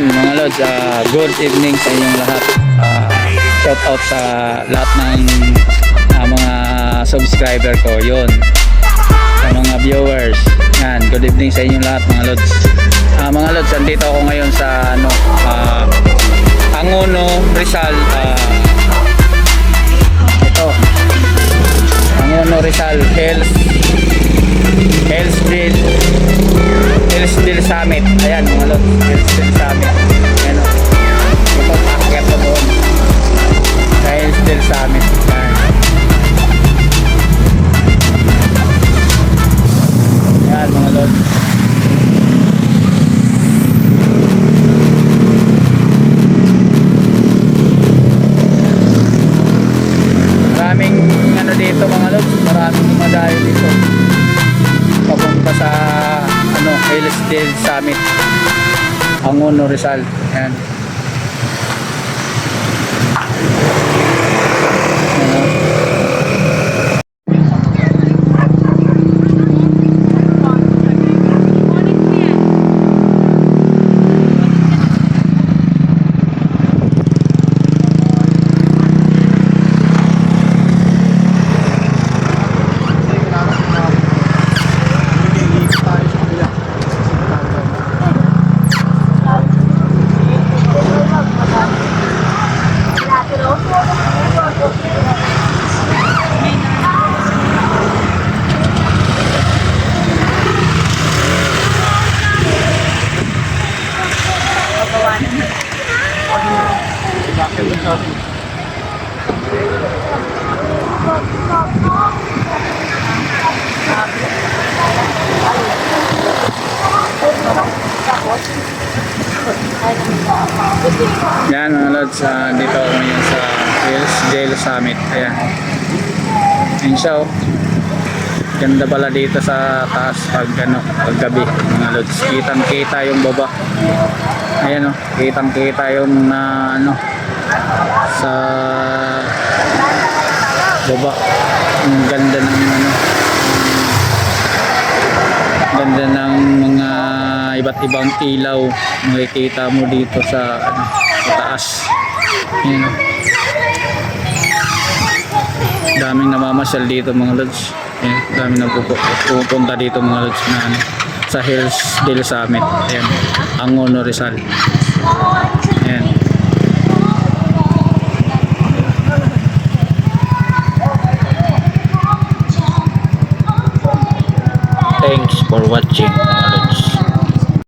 Yan mga lods, good evening sa inyong lahat. Shout out sa lahat ng mga subscriber ko. Yun, sa mga viewers. Yan, good evening sa inyong lahat mga lods. Mga lods, andito ako ngayon sa Angono, Rizal. Ito, Angono, Rizal, Hillsdale Summit. Ayan mga lods, Hillsdale Summit. Ayan o, ito paakyat ko doon sa Hillsdale Summit. Ayan mga lods. Maraming dito mga lods, maraming dumadayo dito papunta sa Hillsdale Summit, Angono, Rizal. Ayan. Yan mga lods, dito ako ngayon sa Hillsdale Summit. Ayan, yun siya oh. Ganda pala dito sa taas paggabi mga lods. Kitang kita yung baba. Ayan oh, kitang kita yung sa baba. Ang ganda ng ganda ng mga iba't ibang ilaw makikita mo dito sa taas. Ayan oh. Daming namamasyal dito mga lods. Ayan, daming pupunta dito mga lods na sa Hillsdale Summit. Ayan, Angono, Rizal. Ayan. Thanks for watching mga lods.